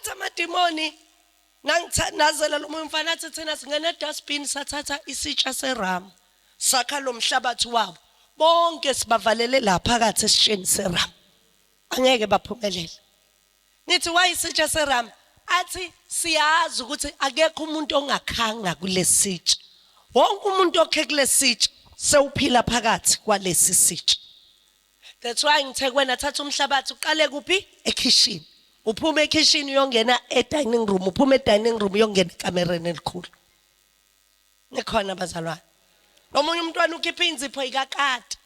sathatha amadimoni nangithandazela lo moya mfana athi thina singene dustbin sathatha isitsha seram sakha lo mhlabathi wabo bonke sibavalele lapha phakathi esitsheni seram angeke baphumelele nithi wayisitsha seram athi siyazi ukuthi akekho umuntu ongakhanga kulesitsha wonke umuntu okhe kulesitsha sewuphila phakathi kwalesi sitsha. That's why ngithekweni athatha umhlabathi uqale kuphi ekitchen uphuma ekitchen uyongena edining room uphuma edining room uyongena ekamereni elikhulu nikhona bazalwane nomunye umntwana ukhipha inzipho ikakati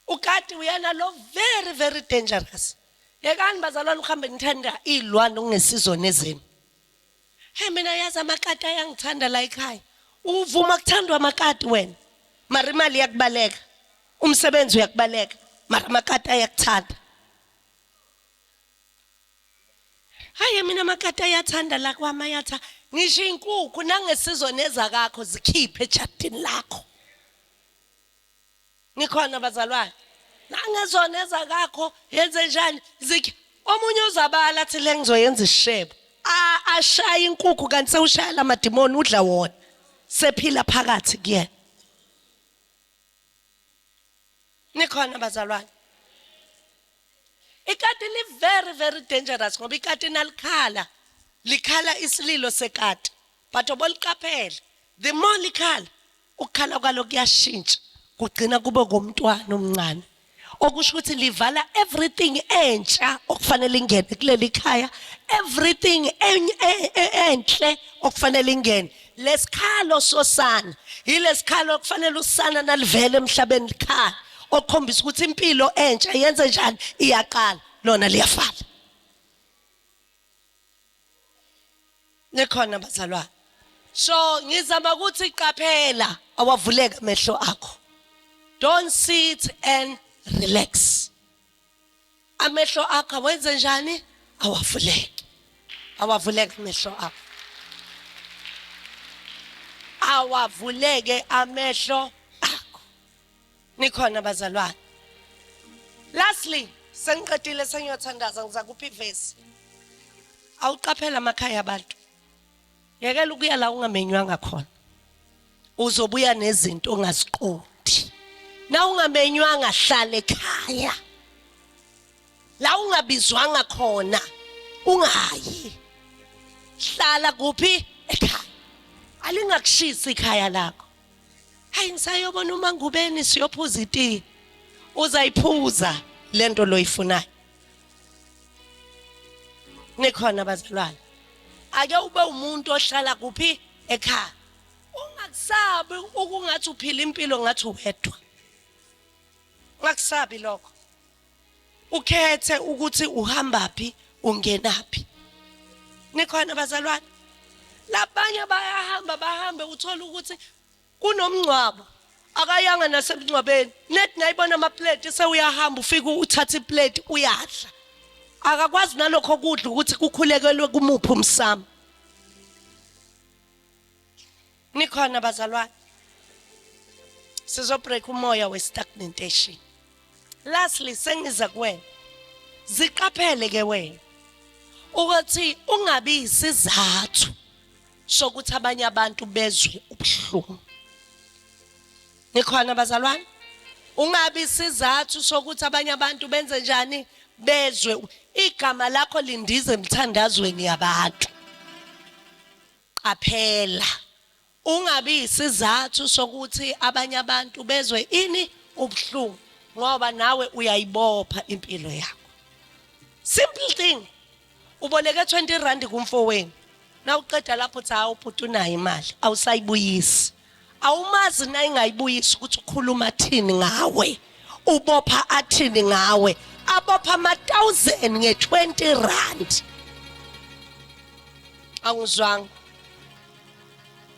ukati uyana lo very very dangerous yekani bazalwane uhambe nithanda ilwane ungesizona ezeni mina yazi amakati ayangithanda la ekhaya uvuma kuthandwa amakati wena mara imali yakubaleka umsebenzi uyakubaleka mara amakati ayakuthanda hayi mina amakati ayathanda la kwama yatha ngisho inkukhu nangesizona ezakakho zikhiphe ejardini lakho nikhona bazalwane nangezona ezakakho yenze njani omunye uzabala athi le ngizoyenza isishebo ashaya inkukhu kanti sewushaya lamadimoni udla wona sephila phakathi kuyena nikhona bazalwane ikati li very very dangerous ngoba ikati nalikhala likhala isililo sekati but oboliqaphela the more likhala ukukhala kwalo kuyashintsha kugcina kube komntwana omncane okusho ukuthi livala everything entsha okufanele ingene kuleli khaya everything enhle okufanele ingene lesikhalo sosana yilesikhalo okufanele usana nalivele emhlabeni likhala okukhombisa ukuthi impilo entsha yenze njani iyaqala lona liyafala nikhona bazalwane so ngizama ukuthi iqaphela awavuleka amehlo akho don't sit and relax amehlo akho wenze njani awavuleke amehlo akho awavuleke amehlo akho nikhona bazalwane lastly sengiqedile sengiyothandaza ngizakuphi ivesi awuqaphela amakhaya abantu yekela ukuya la ungamenywanga khona uzobuya nezinto ongaziqondi na ungamenywanga hlala ekhaya la ungabizwanga khona ungayi hlala kuphi ekhaya alingakushisa ikhaya lakho hayi ngisayobona uma ngubeni siyophuza iti uzayiphuza lento loyifunayo nikhona bazalwane ake ube umuntu ohlala kuphi ekhaya ungakusabi ukungathi uphila impilo ngathi uwedwa ngakusabi lokho ukhethe ukuthi uhambaphi ungenaphi nikhona bazalwane labanye bahambe uthola ukuthi kunomncwabo akayanga nasemncwabeni net nayibona amaplate sewuyahamba ufika uthatha iplate uyadla akakwazi nalokho kudla ukuthi kukhulekelwe kumuphi umsamo nikhona bazalwane sizobreak umoya we-stagnation lastly sengiza kuwena ziqaphele ke wena ukuthi ungabi isizathu sokuthi abanye abantu bezwe ubuhlungu nikhona bazalwane ungabi isizathu sokuthi abanye abantu benze njani bezwe igama lakho lindize emthandazweni yabantu qaphela ungabi isizathu sokuthi abanye abantu bezwe ini ubuhlungu ngoba nawe uyayibopha impilo yakho simple thing uboleke 20 rand kumfowenu na uqeda lapho uthi hawu bhuti unayo imali awusayibuyisi awumazi na ingayibuyisi ukuthi ukhuluma athini ngawe ubopha athini ngawe abopha ama1000 nge20 rand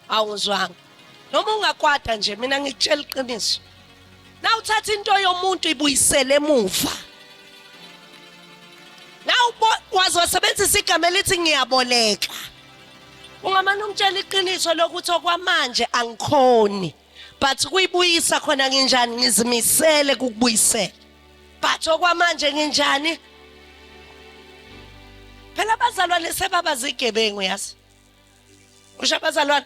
awuzwanga noma ungakwada nje mina ngikutshela iqiniso na uthatha into yomuntu ibuyisele emuva na wazosebenzisa igama elithi ngiyaboleka ungamane umtshela iqiniso lokuthi okwamanje angikhoni but kuyibuyisa khona nginjani ngizimisele kukubuyisela but okwamanje nginjani phela abazalwane sebabazigebengu yazi usho abazalwane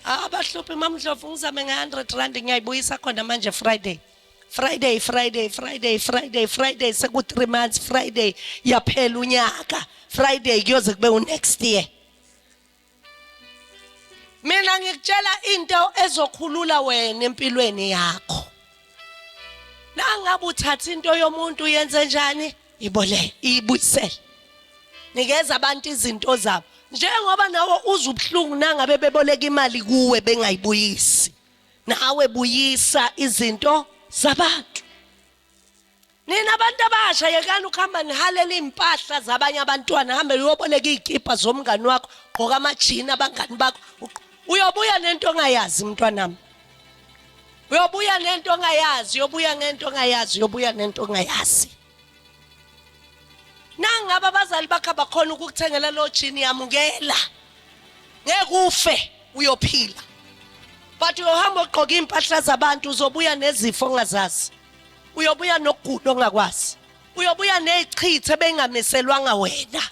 abahluphi mamdlovu ngizame nge100 ngiyayibuyisa khona manje Friday seku 3 months Friday yaphela unyaka Friday kuyoze kube next year. Mina ngikutshela into ezokhulula wena empilweni yakho. Nangabe uthatha into yomuntu uyenze njani ibole ibuyisele. Nikeza abantu izinto zabo. Njengoba nawe uzubhlungu nangabe beboleka imali kuwe bengayibuyisi. Nawe buyisa izinto zabantu. Nina abantu abasha yekani ukuhamba nihalela impahla zabanye abantwana hambe uyoboleka izikipa zomngani wakho gqoka amajini abangani bakho uyobuya nento ongayazi mntwanami uyobuya nento ongayazi uyobuya nento ongayazi nangaba abazali bakho abakhona ukukuthengela lo jini yamukela ngeke ufe uyophila but uyohamba ugqoka impahla zabantu uzobuya nezifo ongazazi uyobuya nokugula ongakwazi uyobuya nezichithe bengamiselwanga wena